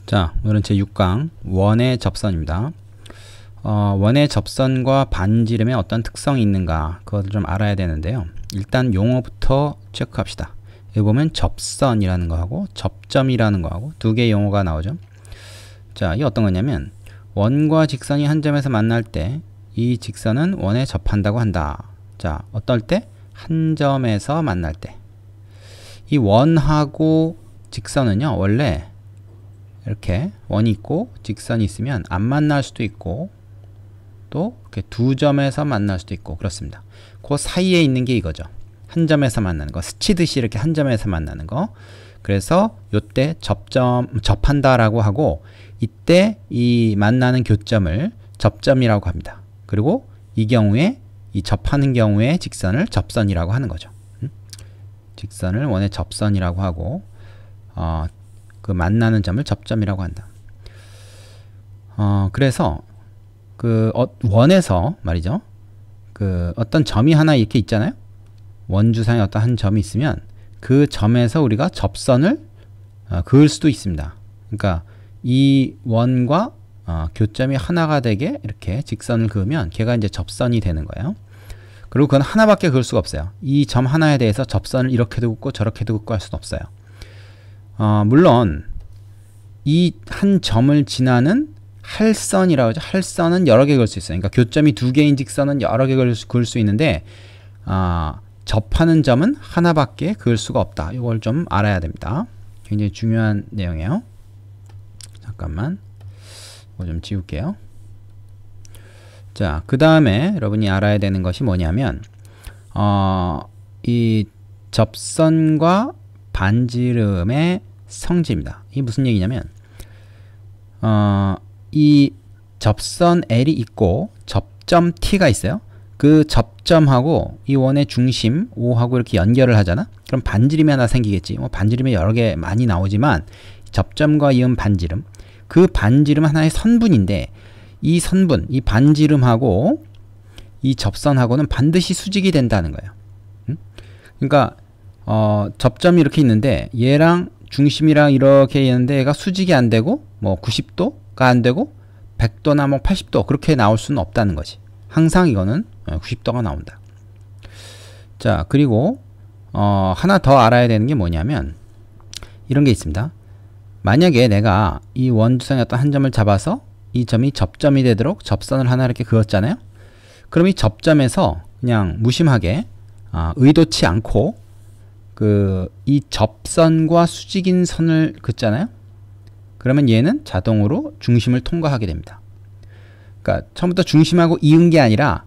자, 오늘은 제6강 원의 접선입니다. 원의 접선과 반지름에 어떤 특성이 있는가 그것을 좀 알아야 되는데요. 일단 용어부터 체크합시다. 여기 보면 접선이라는 거하고 접점이라는 거하고 두 개의 용어가 나오죠. 자, 이게 어떤 거냐면 원과 직선이 한 점에서 만날 때 이 직선은 원에 접한다고 한다. 자, 어떨 때? 한 점에서 만날 때. 이 원하고 직선은요, 원래 이렇게 원이 있고 직선이 있으면 안 만날 수도 있고 또 이렇게 두 점에서 만날 수도 있고 그렇습니다. 그 사이에 있는 게 이거죠. 한 점에서 만나는 거, 스치듯이 이렇게 한 점에서 만나는 거. 그래서 요때 접한다라고 하고 이때 이 만나는 교점을 접점이라고 합니다. 그리고 이 경우에 이 접하는 경우에 직선을 접선이라고 하는 거죠. 직선을 원의 접선이라고 하고 그 만나는 점을 접점이라고 한다. 그래서 그 원에서 말이죠. 그 어떤 점이 하나 이렇게 있잖아요. 원주상에 어떤 한 점이 있으면 그 점에서 우리가 접선을 그을 수도 있습니다. 그러니까 이 원과 교점이 하나가 되게 이렇게 직선을 그으면 걔가 이제 접선이 되는 거예요. 그리고 그건 하나밖에 그을 수가 없어요. 이 점 하나에 대해서 접선을 이렇게도 긋고 저렇게도 긋고 할 수는 없어요. 물론 이 한 점을 지나는 할선이라고 하죠. 할선은 여러 개 그을 수 있어요. 그러니까 교점이 두 개인 직선은 여러 개 그을 수 있는데 접하는 점은 하나밖에 그을 수가 없다. 이걸 좀 알아야 됩니다. 굉장히 중요한 내용이에요. 잠깐만 이거 좀 지울게요. 자, 그 다음에 여러분이 알아야 되는 것이 뭐냐면 이 접선과 반지름의 성질입니다. 이게 무슨 얘기냐면 이 접선 L이 있고 접점 T가 있어요. 그 접점하고 이 원의 중심 O하고 이렇게 연결을 하잖아. 그럼 반지름이 하나 생기겠지. 뭐 반지름이 여러 개 많이 나오지만 접점과 이은 반지름, 그 반지름 하나의 선분인데 이 선분, 이 반지름하고 이 접선하고는 반드시 수직이 된다는 거예요. 그러니까 접점이 이렇게 있는데 얘랑 중심이랑 이렇게 있는데 얘가 수직이 안 되고 뭐 90도가 안 되고 100도나 뭐 80도 그렇게 나올 수는 없다는 거지. 항상 이거는 90도가 나온다. 자, 그리고 하나 더 알아야 되는 게 뭐냐면 이런 게 있습니다. 만약에 내가 이 원주상의 어떤 한 점을 잡아서 이 점이 접점이 되도록 접선을 하나 이렇게 그었잖아요. 그럼 이 접점에서 그냥 무심하게 의도치 않고 이 접선과 수직인 선을 긋잖아요. 그러면 얘는 자동으로 중심을 통과하게 됩니다. 그러니까 처음부터 중심하고 이은 게 아니라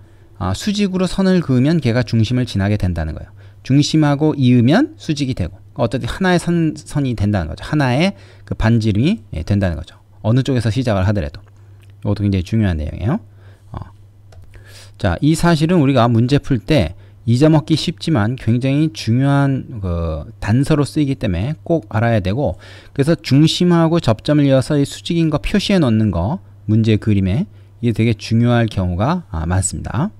수직으로 선을 그으면 걔가 중심을 지나게 된다는 거예요. 중심하고 이으면 수직이 되고 어쨌든 하나의 선이 된다는 거죠. 하나의 그 반지름이 된다는 거죠. 어느 쪽에서 시작을 하더라도. 이것도 굉장히 중요한 내용이에요. 자, 이 사실은 우리가 문제 풀 때 잊어먹기 쉽지만 굉장히 중요한 단서로 쓰이기 때문에 꼭 알아야 되고, 그래서 중심하고 접점을 이어서 이 수직인 거 표시해 놓는 거 문제 그림에 이게 되게 중요할 경우가 많습니다.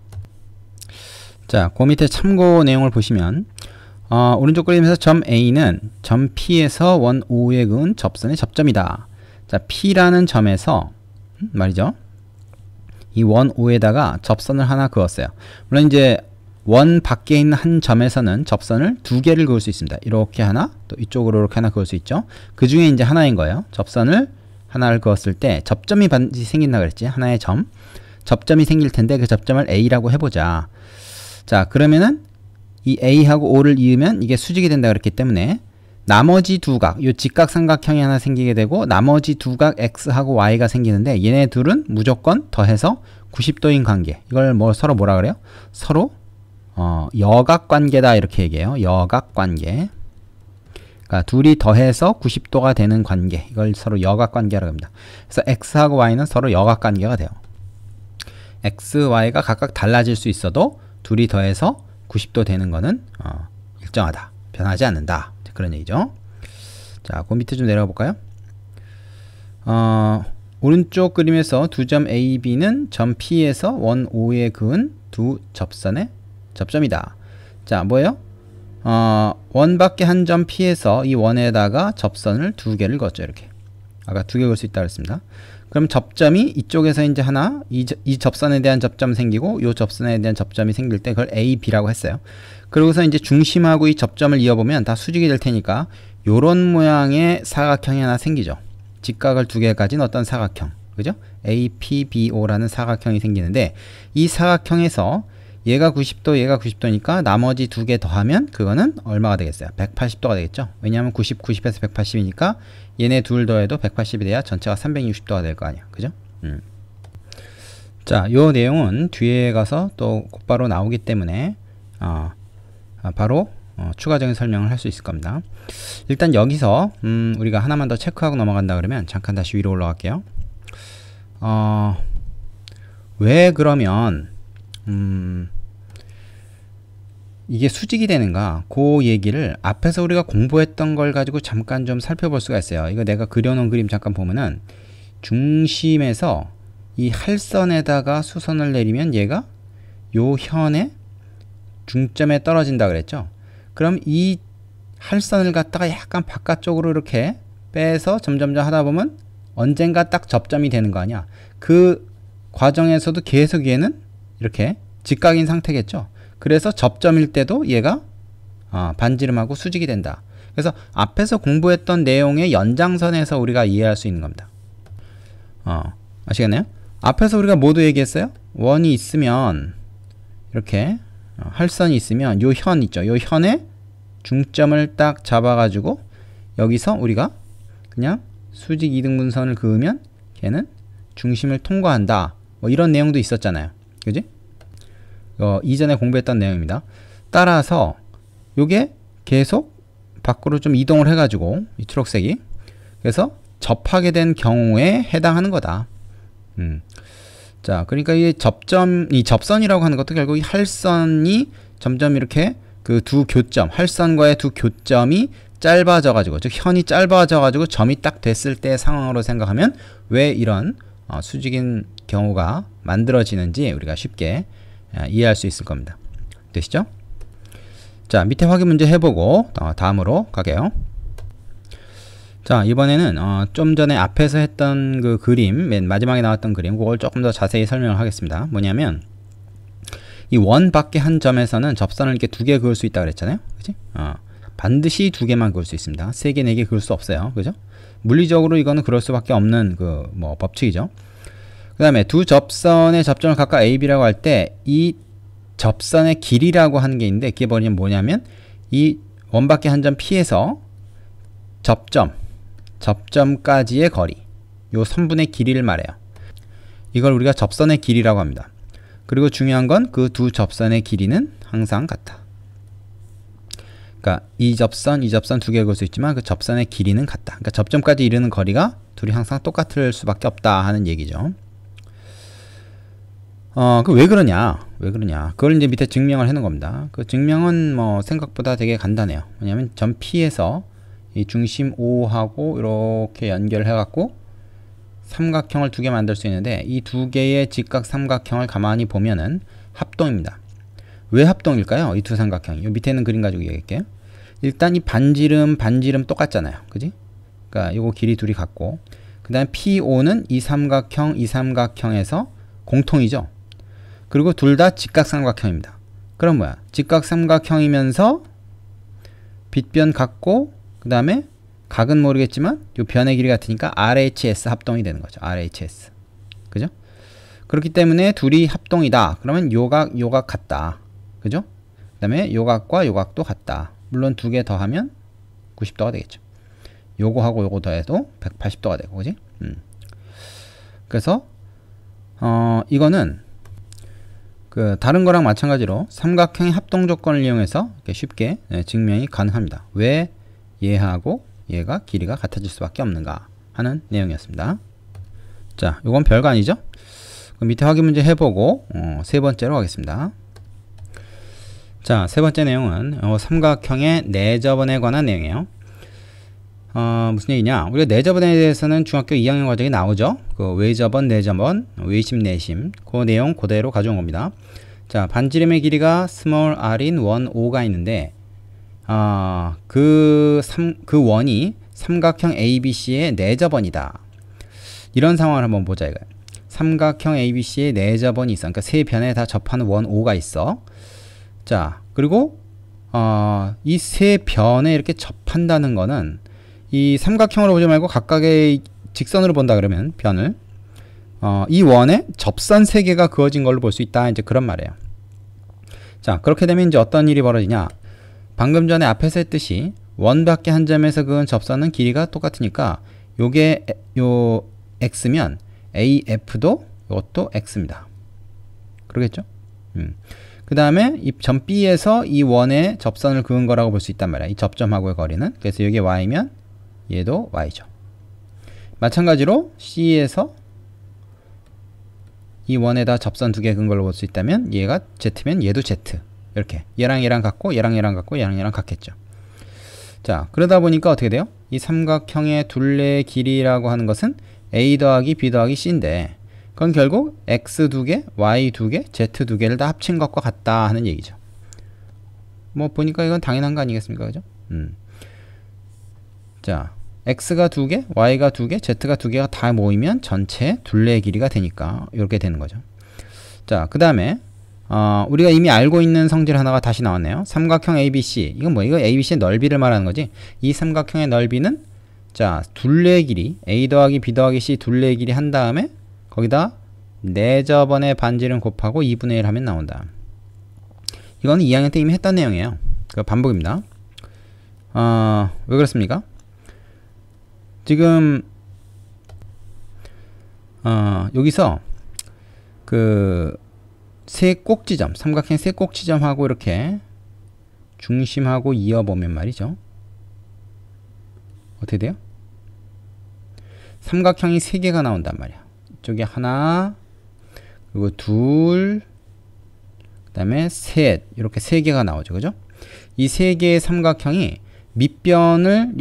자, 그 밑에 참고 내용을 보시면 오른쪽 그림에서 점 A는 점 P에서 원 O에 그은 접선의 접점이다. 자, P라는 점에서 말이죠. 이 원 O에다가 접선을 하나 그었어요. 물론 이제 원 밖에 있는 한 점에서는 접선을 두 개를 그을 수 있습니다. 이렇게 하나, 또 이쪽으로 이렇게 하나 그을 수 있죠. 그 중에 이제 하나인 거예요. 접선을 하나를 그었을 때 접점이 반드시 생긴다 그랬지. 하나의 접점이 생길 텐데 그 접점을 A라고 해보자. 자, 그러면은 이 A하고 O를 이으면 이게 수직이 된다 그랬기 때문에 나머지 두 각, 이 직각삼각형이 하나 생기게 되고 나머지 두 각 X하고 Y가 생기는데 얘네 둘은 무조건 더해서 90도인 관계. 이걸 서로 뭐라 그래요? 서로 여각관계다 이렇게 얘기해요. 여각관계. 그러니까 둘이 더해서 90도가 되는 관계. 이걸 서로 여각관계라고 합니다. 그래서 X하고 Y는 서로 여각관계가 돼요. X, Y가 각각 달라질 수 있어도 둘이 더해서 90도 되는 거는 일정하다. 변하지 않는다. 그런 얘기죠. 자, 그 밑에 좀 내려가 볼까요? 오른쪽 그림에서 두 점 A, B는 점 P에서 원 O에 그은 두 접선의 접점이다. 자, 뭐예요? 원 밖에 한 점 P에서 이 원에다가 접선을 두 개를 그었죠. 이렇게. 아까 두 개 그을 수 있다 그랬습니다. 그럼 접점이 이쪽에서 이제 하나, 이 접선에 대한 접점 생기고 이 접선에 대한 접점이 생길 때 그걸 A, B라고 했어요. 그러고서 이제 중심하고 이 접점을 이어보면 다 수직이 될 테니까 요런 모양의 사각형이 하나 생기죠. 직각을 두 개 가진 어떤 사각형, 그죠? APBO라는 사각형이 생기는데 이 사각형에서 얘가 90도, 얘가 90도니까 나머지 두 개 더하면 그거는 얼마가 되겠어요? 180도가 되겠죠? 왜냐하면 90에서 180이니까 얘네 둘 더해도 180이 돼야 전체가 360도가 될 거 아니야. 그죠? 자, 요 내용은 뒤에 가서 또 곧바로 나오기 때문에 바로 추가적인 설명을 할 수 있을 겁니다. 일단 여기서 우리가 하나만 더 체크하고 넘어간다 그러면 잠깐 다시 위로 올라갈게요. 왜 그러면 이게 수직이 되는가, 그 얘기를 앞에서 우리가 공부했던 걸 가지고 잠깐 좀 살펴볼 수가 있어요. 이거 내가 그려놓은 그림 잠깐 보면은 중심에서 이 할선에다가 수선을 내리면 얘가 요 현의 중점에 떨어진다 그랬죠. 그럼 이 할선을 갖다가 약간 바깥쪽으로 이렇게 빼서 점점점 하다 보면 언젠가 딱 접점이 되는 거 아니야. 그 과정에서도 계속 얘는 이렇게 직각인 상태겠죠. 그래서 접점일 때도 얘가 반지름하고 수직이 된다. 그래서 앞에서 공부했던 내용의 연장선에서 우리가 이해할 수 있는 겁니다. 아시겠나요? 앞에서 우리가 모두 얘기했어요. 원이 있으면 이렇게 할선이 있으면 요 현 있죠. 요 현에 중점을 딱 잡아가지고 여기서 우리가 그냥 수직 이등분선을 그으면 걔는 중심을 통과한다. 뭐 이런 내용도 있었잖아요. 그지? 이전에 공부했던 내용입니다. 따라서 요게 계속 밖으로 좀 이동을 해가지고 이 초록색이 그래서 접하게 된 경우에 해당하는 거다. 자, 그러니까 이 접선이라고 하는 것도 결국 이 할선이 점점 이렇게 그 두 교점, 할선과의 두 교점이 짧아져 가지고, 즉 현이 짧아져 가지고 점이 딱 됐을 때 상황으로 생각하면 왜 이런 수직인 경우가 만들어지는지 우리가 쉽게 이해할 수 있을 겁니다. 되시죠? 자, 밑에 확인 문제 해보고 다음으로 가게요. 자, 이번에는 좀 전에 앞에서 했던 그 그림, 맨 마지막에 나왔던 그림, 그걸 조금 더 자세히 설명을 하겠습니다. 뭐냐면 이 원 밖에 한 점에서는 접선을 이렇게 두 개 그을 수 있다고 그랬잖아요. 그치? 반드시 두 개만 그을 수 있습니다. 세 개, 네 개 그을 수 없어요. 그죠? 물리적으로 이거는 그럴 수밖에 없는 법칙이죠. 그 다음에 두 접선의 접점을 각각 A, B라고 할 때 이 접선의 길이라고 하는 게 있는데 그게 뭐냐면 이 원 밖에 한 점 P에서 접점까지의 거리, 요 선분의 길이를 말해요. 이걸 우리가 접선의 길이라고 합니다. 그리고 중요한 건 그 두 접선의 길이는 항상 같다. 그러니까 이 접선 두 개 그을 수 있지만 그 접선의 길이는 같다. 그러니까 접점까지 이르는 거리가 둘이 항상 똑같을 수밖에 없다 하는 얘기죠. 그 왜 그러냐? 그걸 이제 밑에 증명을 해놓은 겁니다. 그 증명은 생각보다 되게 간단해요. 왜냐면 점 P에서 이 중심 O하고 이렇게 연결해갖고 삼각형을 두 개 만들 수 있는데 이 두 개의 직각 삼각형을 가만히 보면은 합동입니다. 왜 합동일까요? 이 두 삼각형이. 요 밑에 있는 그림 가지고 얘기할게요. 일단 이 반지름 똑같잖아요. 그지? 그러니까 요거 길이 둘이 같고 그 다음에 PO는 이 삼각형에서 공통이죠. 그리고 둘 다 직각 삼각형입니다. 그럼 뭐야? 직각 삼각형이면서 빗변 같고 그 다음에 각은 모르겠지만 요 변의 길이 같으니까 RHS 합동이 되는 거죠. RHS. 그죠? 그렇기 때문에 둘이 합동이다. 그러면 요각 같다. 그죠? 그 다음에 요각과 요각도 같다. 물론 두 개 더하면 90도가 되겠죠. 요거하고 요거 더해도 180도가 되고, 그지? 그래서 이거는 그 다른 거랑 마찬가지로 삼각형의 합동 조건을 이용해서 이렇게 쉽게 증명이 가능합니다. 왜 얘하고 얘가 길이가 같아질 수밖에 없는가 하는 내용이었습니다. 자, 요건 별거 아니죠? 그럼 밑에 확인 문제 해보고 세 번째로 가겠습니다. 자, 세 번째 내용은 삼각형의 내접원에 관한 내용이에요. 무슨 얘기냐? 우리가 내접원에 대해서는 중학교 2학년 과정에 나오죠. 그 외접원, 내접원, 외심, 내심. 그 내용 그대로 가져온 겁니다. 자, 반지름의 길이가 스몰 r인 원 O가 있는데 그 원이 삼각형 ABC의 내접원이다. 이런 상황을 한번 보자 이거야. 삼각형 ABC의 내접원이 있어. 그러니까 세 변에 다 접하는 원 O가 있어. 자, 그리고 이 세 변에 이렇게 접한다는 거는 이 삼각형으로 보지 말고 각각의 직선으로 본다 그러면 변을 이 원에 접선 세 개가 그어진 걸로 볼 수 있다. 이제 그런 말이에요. 자, 그렇게 되면 이제 어떤 일이 벌어지냐? 방금 전에 앞에서 했듯이 원 밖에 한 점에서 그은 접선은 길이가 똑같으니까 요게 요 x면 AF도 이것도 x입니다. 그러겠죠? 그 다음에 이 점 B에서 이 원에 접선을 그은 거라고 볼 수 있단 말이야. 이 접점하고의 거리는. 그래서 여기 y면 얘도 y죠. 마찬가지로 C에서 이 원에다 접선 두 개 그은 걸로 볼 수 있다면 얘가 Z면 얘도 Z. 이렇게 얘랑 얘랑 같고 얘랑 얘랑 같고 얘랑 얘랑 같겠죠. 자, 그러다 보니까 어떻게 돼요? 이 삼각형의 둘레의 길이라고 하는 것은 A 더하기 B 더하기 C인데 그건 결국 X 두 개, Y 두 개, Z 두 개를 다 합친 것과 같다 하는 얘기죠. 뭐 보니까 이건 당연한 거 아니겠습니까? 그죠? 자, X가 두 개, Y가 두 개, Z가 두 개가 다 모이면 전체 둘레의 길이가 되니까 이렇게 되는 거죠. 자, 그 다음에 우리가 이미 알고 있는 성질 하나가 다시 나왔네요. 삼각형 ABC. 이건 뭐, 이거 ABC의 넓이를 말하는 거지. 이 삼각형의 넓이는, 자, 둘레의 길이, A 더하기 B 더하기 C 둘레의 길이 한 다음에, 거기다 내접원의 반지름 곱하고 2분의 1 하면 나온다. 이거는 2학년 때 이미 했던 내용이에요. 그 반복입니다. 왜 그렇습니까? 지금, 여기서, 세 꼭지점, 삼각형 세 꼭지점하고 이렇게 중심하고 이어보면 말이죠. 어떻게 돼요? 삼각형이 세 개가 나온단 말이야. 이쪽에 하나, 그리고 둘, 그 다음에 셋, 이렇게 세 개가 나오죠. 그죠? 이 세 개의 삼각형이 밑변을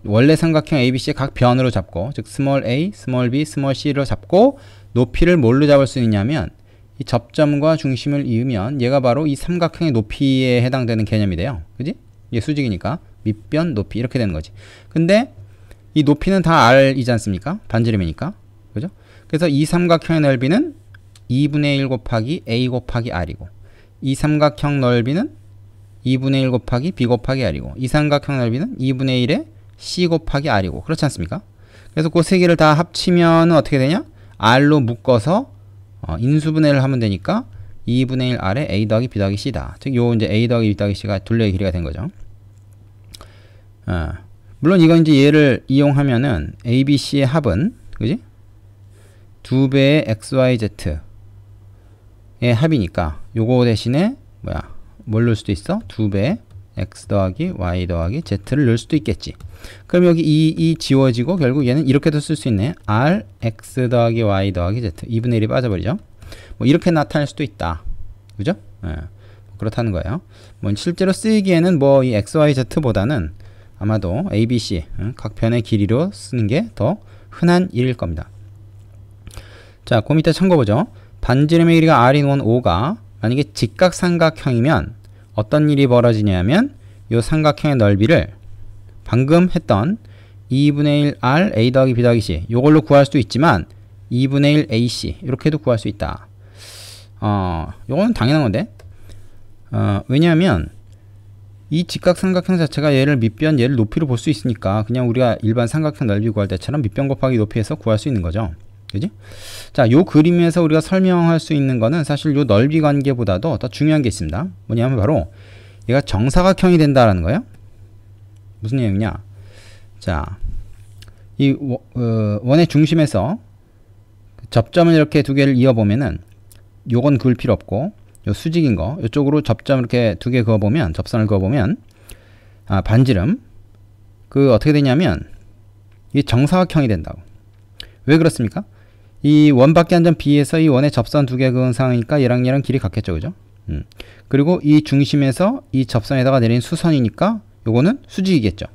원래 삼각형 ABC의 각 변으로 잡고, 즉 스몰 a, 스몰 b, 스몰 c로 잡고 높이를 뭘로 잡을 수 있냐면 이 접점과 중심을 이으면 얘가 바로 이 삼각형의 높이에 해당되는 개념이 돼요. 그지? 이게 수직이니까 밑변 높이 이렇게 되는 거지. 근데 이 높이는 다 r이지 않습니까? 반지름이니까. 그죠? 그래서 이 삼각형의 넓이는 2분의 1 곱하기 a 곱하기 r이고 이 삼각형 넓이는 2분의 1 곱하기 b 곱하기 r이고 이 삼각형 넓이는 2분의 1에 c 곱하기 r이고 그렇지 않습니까? 그래서 그 세 개를 다 합치면 어떻게 되냐? r로 묶어서 인수분해를 하면 되니까 2분의 1 r에 a 더하기 b 더하기 c다. 즉 요 이제 a 더하기 b 더하기 c가 둘레의 길이가 된 거죠. 물론 이건 이제 얘를 이용하면은 a, b, c의 합은 그지? 2배의 x, y, z의 합이니까 요거 대신에 뭘 넣을 수도 있어? 2배의 x 더하기 y 더하기 z를 넣을 수도 있겠지. 그럼 여기 이 지워지고 결국 얘는 이렇게도 쓸 수 있네. r x 더하기 y 더하기 z 2분의 1이 빠져버리죠. 뭐 이렇게 나타낼 수도 있다. 그죠? 그렇다는 거예요. 뭐 실제로 쓰이기에는 뭐 이 x, y, z보다는 아마도 a, b, c 각 변의 길이로 쓰는 게 더 흔한 일일 겁니다. 자, 그 밑에 참고 보죠. 반지름의 길이가 r인 원 O가 만약에 직각삼각형이면 어떤 일이 벌어지냐면 이 삼각형의 넓이를 방금 했던 2분의 1 r a 더하기 b 더하기 c 이걸로 구할 수도 있지만 2분의 1 ac 이렇게도 구할 수 있다. 요거는 당연한 건데 왜냐하면 이 직각삼각형 자체가 얘를 밑변 얘를 높이로 볼 수 있으니까 그냥 우리가 일반 삼각형 넓이 구할 때처럼 밑변 곱하기 높이에서 구할 수 있는 거죠. 그지? 자, 요 그림에서 우리가 설명할 수 있는 거는 사실 요 넓이 관계보다도 더 중요한 게 있습니다. 뭐냐면 바로 얘가 정사각형이 된다라는 거예요. 무슨 내용이냐? 자, 이 원의 중심에서 접점을 이렇게 두 개를 이어보면은 요건 그을 필요 없고 요 수직인 거 요쪽으로 접점 이렇게 두 개 그어보면 접선을 그어보면 반지름 어떻게 되냐면 이게 정사각형이 된다고. 왜 그렇습니까? 이 원 밖에 한 점 B에서 이 원의 접선 두 개 그은 상황이니까 얘랑 얘랑 길이 같겠죠. 그죠? 그리고 이 중심에서 이 접선에다가 내린 수선이니까 요거는 수직이겠죠.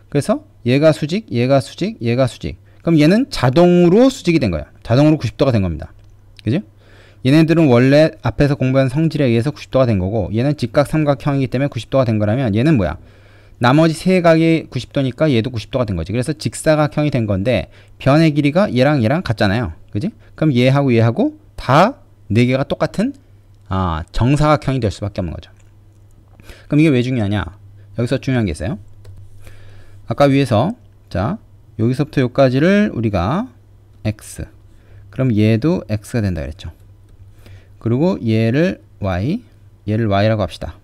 그래서 얘가 수직, 얘가 수직, 얘가 수직. 그럼 얘는 자동으로 수직이 된 거야. 자동으로 90도가 된 겁니다. 그죠? 얘네들은 원래 앞에서 공부한 성질에 의해서 90도가 된 거고 얘는 직각삼각형이기 때문에 90도가 된 거라면 얘는 뭐야? 나머지 세 각이 90도니까 얘도 90도가 된 거지. 그래서 직사각형이 된 건데 변의 길이가 얘랑 얘랑 같잖아요. 그지? 그럼 얘하고 얘하고 다 네 개가 똑같은 정사각형이 될 수밖에 없는 거죠. 그럼 이게 왜 중요하냐? 여기서 중요한 게 있어요. 아까 위에서 자 여기서부터 여기까지를 우리가 x, 그럼 얘도 x가 된다 그랬죠. 그리고 얘를 y라고 합시다.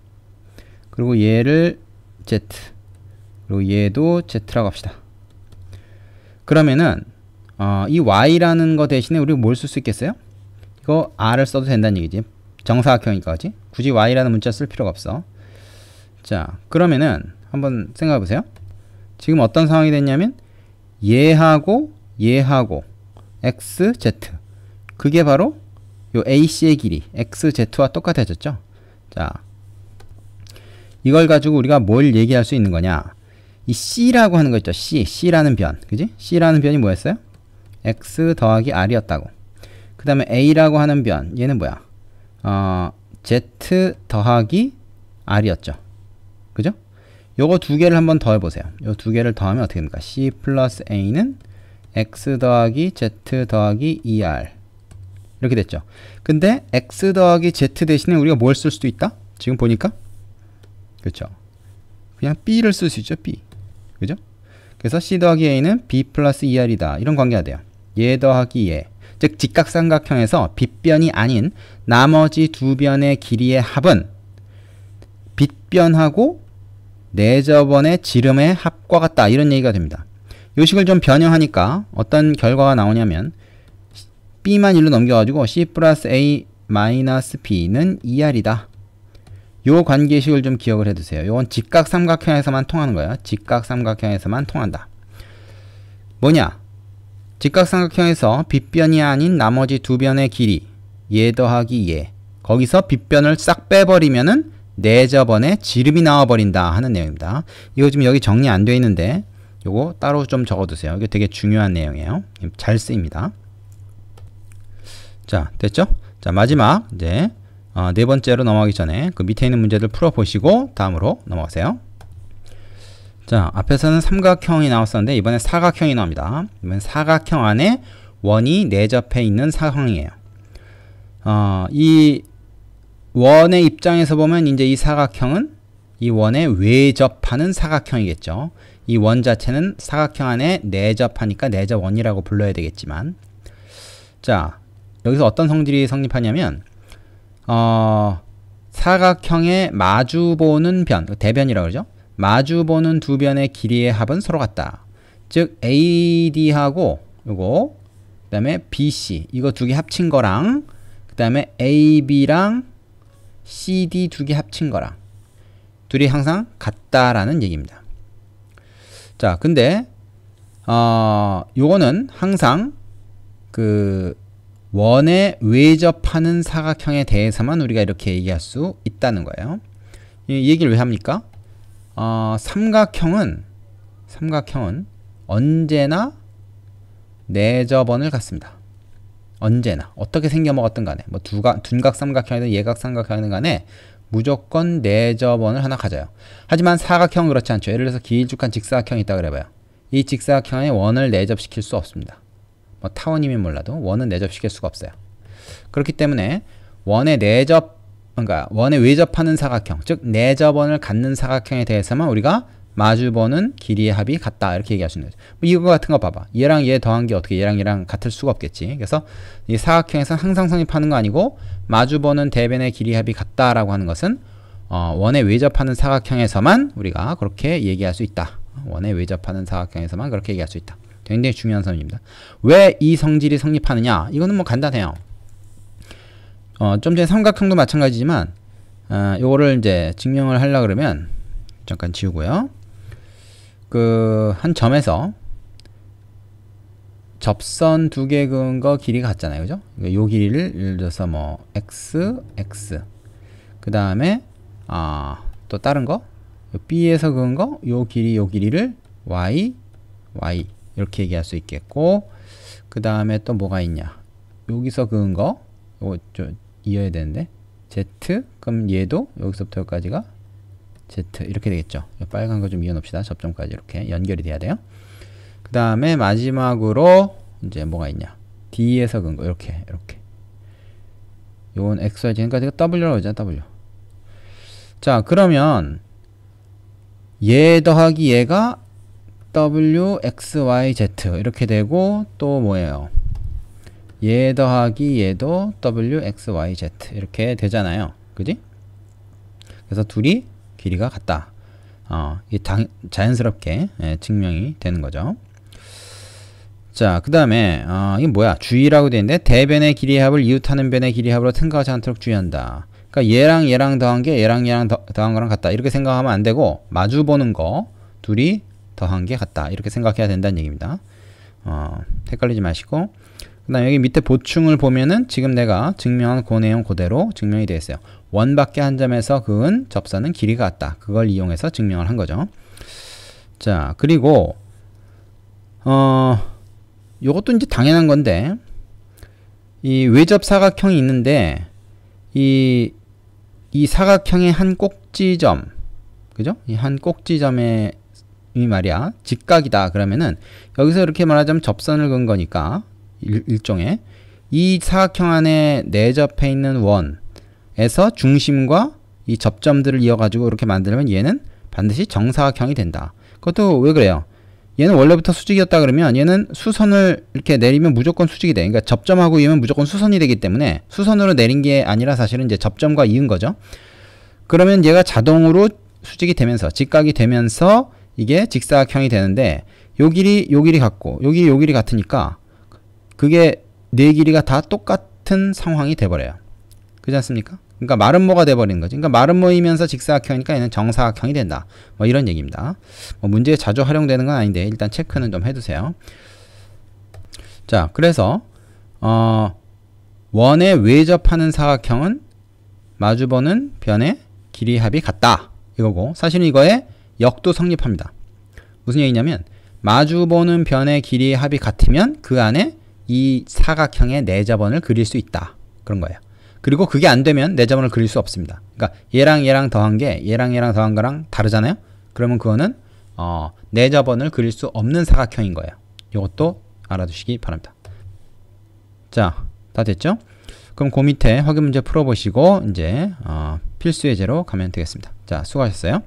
그리고 얘를 z, 그리고 얘도 z라고 합시다. 그러면은 이 y라는 거 대신에 우리가 뭘 쓸 수 있겠어요? 이거 r을 써도 된다는 얘기지. 정사각형이니까, 그지? 굳이 y라는 문자 쓸 필요가 없어. 자, 그러면은 한번 생각해 보세요. 지금 어떤 상황이 됐냐면 얘하고 x, z, 그게 바로 요 AC의 길이 x, z와 똑같아졌죠. 자, 이걸 가지고 우리가 뭘 얘기할 수 있는 거냐? 이 C라고 하는 거 있죠. C라는 변. 그지? C라는 변이 뭐였어요? X 더하기 R이었다고. 그 다음에 A라고 하는 변. 얘는 뭐야? Z 더하기 R이었죠. 그죠? 요거 두 개를 한번 더 해보세요. 요 두 개를 더하면 어떻게 됩니까? C 플러스 A는 X 더하기 Z 더하기 2R. 이렇게 됐죠. 근데 X 더하기 Z 대신에 우리가 뭘 쓸 수도 있다? 지금 보니까? 그렇죠. 그냥 B를 쓸 수 있죠. B. 그죠? 그래서 C 더하기 A는 B 플러스 2R이다. 이런 관계가 돼요. 얘 더하기 얘. 즉 직각삼각형에서 빗변이 아닌 나머지 두 변의 길이의 합은 빗변하고 내저번의 지름의 합과 같다. 이런 얘기가 됩니다. 이 식을 좀 변형하니까 어떤 결과가 나오냐면 B만 1로 넘겨가지고 C 플러스 A 마이너스 B는 2R이다. 요 관계식을 좀 기억을 해두세요. 요건 직각삼각형에서만 통하는 거예요. 직각삼각형에서만 통한다. 뭐냐? 직각삼각형에서 빗변이 아닌 나머지 두 변의 길이 얘 더하기 얘, 거기서 빗변을 싹 빼버리면은 내저번의 지름이 나와버린다 하는 내용입니다. 이거 지금 여기 정리 안 돼 있는데 요거 따로 좀 적어두세요. 이게 되게 중요한 내용이에요. 잘 쓰입니다. 자, 됐죠? 자, 마지막 이제 네 번째로 넘어가기 전에 그 밑에 있는 문제들 풀어보시고 다음으로 넘어가세요. 자, 앞에서는 삼각형이 나왔었는데 이번엔 사각형이 나옵니다. 이번엔 사각형 안에 원이 내접해 있는 상황이에요. 이 원의 입장에서 보면 이제 이 사각형은 이 원에 외접하는 사각형이겠죠. 이 원 자체는 사각형 안에 내접하니까 내접원이라고 불러야 되겠지만, 자, 여기서 어떤 성질이 성립하냐면 사각형에 마주보는 변, 대변이라고 그러죠. 마주보는 두 변의 길이의 합은 서로 같다. 즉 AD하고 요거 그 다음에 BC 이거 두 개 합친 거랑 그 다음에 AB랑 CD 두 개 합친 거랑 둘이 항상 같다라는 얘기입니다. 자, 근데 요거는 항상 그 원에 외접하는 사각형에 대해서만 우리가 이렇게 얘기할 수 있다는 거예요. 이 얘기를 왜 합니까? 삼각형은 언제나 내접원을 갖습니다. 언제나 어떻게 생겨먹었든 간에 뭐 둔각 삼각형이든 예각 삼각형이든 간에 무조건 내접원을 하나 가져요. 하지만 사각형은 그렇지 않죠. 예를 들어서 길쭉한 직사각형이 있다 그래봐요. 이 직사각형에 원을 내접시킬 수 없습니다. 뭐 타원이면 몰라도 원은 내접시킬 수가 없어요. 그렇기 때문에 원에 외접하는 사각형, 즉 내접원을 갖는 사각형에 대해서만 우리가 마주보는 길이의 합이 같다 이렇게 얘기할 수 있는 거죠. 뭐 이거 같은 거 봐봐. 얘랑 얘 더한 게 어떻게 얘랑 얘랑 같을 수가 없겠지. 그래서 이 사각형에서는 항상 성립하는 거 아니고 마주보는 대변의 길이의 합이 같다라고 하는 것은 원에 외접하는 사각형에서만 우리가 그렇게 얘기할 수 있다. 원에 외접하는 사각형에서만 그렇게 얘기할 수 있다. 굉장히 중요한 점입니다. 왜 이 성질이 성립하느냐? 이거는 뭐 간단해요. 좀 전에 삼각형도 마찬가지지만 요거를 이제 증명을 하려고 그러면 잠깐 지우고요. 그 한 점에서 접선 두 개 그은 거 길이가 같잖아요. 그죠? 요 길이를 예를 들어서 뭐 x, x 그 다음에 또 다른 거 B에서 그은 거 요 길이를 y, y 이렇게 얘기할 수 있겠고, 그 다음에 또 뭐가 있냐? 여기서 그은 거 요거 좀 이어야 되는데 z, 그럼 얘도 여기서부터 여기까지가 Z 이렇게 되겠죠. 빨간 거 좀 이어놓읍시다. 접점까지 이렇게 연결이 돼야 돼요. 그 다음에 마지막으로 이제 뭐가 있냐. D에서 근 거 이렇게 요건 XYZ 그러니까 이거 W라고 하잖아. W. 자 그러면 얘 더하기 얘가 W, X, Y, Z 이렇게 되고 또 뭐예요? 얘 더하기 얘도 W, X, Y, Z 이렇게 되잖아요. 그지? 그래서 둘이 길이가 같다. 이게 자연스럽게 증명이 되는 거죠. 자, 그 다음에 이게 뭐야? 주의라고 되어 있는데 대변의 길이의 합을 이웃하는 변의 길이의 합으로 생각하지 않도록 주의한다. 그러니까 얘랑 더한 게 얘랑 더한 거랑 같다. 이렇게 생각하면 안 되고 마주 보는 거 둘이 더한 게 같다. 이렇게 생각해야 된다는 얘기입니다. 헷갈리지 마시고 그 다음에 여기 밑에 보충을 보면은 지금 내가 증명한 그 내용 그대로 증명이 되어 있어요. 원밖에 한 점에서 그은 접선은 길이가 같다. 그걸 이용해서 증명을 한 거죠. 자, 그리고 요것도 이제 당연한 건데 이 외접 사각형이 있는데 이 사각형의 한 꼭지점, 그죠? 이 한 꼭지점에 이 말이야 직각이다. 그러면은 여기서 이렇게 말하자면 접선을 그은 거니까 일종의 이 사각형 안에 내접해 있는 원에서 중심과 이 접점들을 이어가지고 이렇게 만들면 얘는 반드시 정사각형이 된다. 그것도 왜 그래요? 얘는 원래부터 수직이었다 그러면 얘는 수선을 이렇게 내리면 무조건 수직이 돼. 그러니까 접점하고 이으면 무조건 수선이 되기 때문에 수선으로 내린 게 아니라 사실은 이제 접점과 이은 거죠. 그러면 얘가 자동으로 수직이 되면서 직각이 되면서 이게 직사각형이 되는데 요 길이 같고 요 길이 같으니까 그게 네 길이가 다 똑같은 상황이 돼버려요. 그렇지 않습니까? 그러니까 마름모가 돼버리는 거지. 그러니까 마름모이면서 직사각형이니까 얘는 정사각형이 된다. 뭐 이런 얘기입니다. 뭐 문제에 자주 활용되는 건 아닌데 일단 체크는 좀 해두세요. 자, 그래서 원에 외접하는 사각형은 마주보는 변의 길이 합이 같다. 이거고 사실은 이거에 역도 성립합니다. 무슨 얘기냐면 마주보는 변의 길이의 합이 같으면 그 안에 이 사각형의 내접원을 그릴 수 있다. 그런 거예요. 그리고 그게 안 되면 내접원을 그릴 수 없습니다. 그러니까 얘랑 더한 게 얘랑 더한 거랑 다르잖아요. 그러면 그거는 내접원을 그릴 수 없는 사각형인 거예요. 이것도 알아두시기 바랍니다. 자, 다 됐죠? 그럼 그 밑에 확인 문제 풀어보시고 이제 필수 예제로 가면 되겠습니다. 자, 수고하셨어요.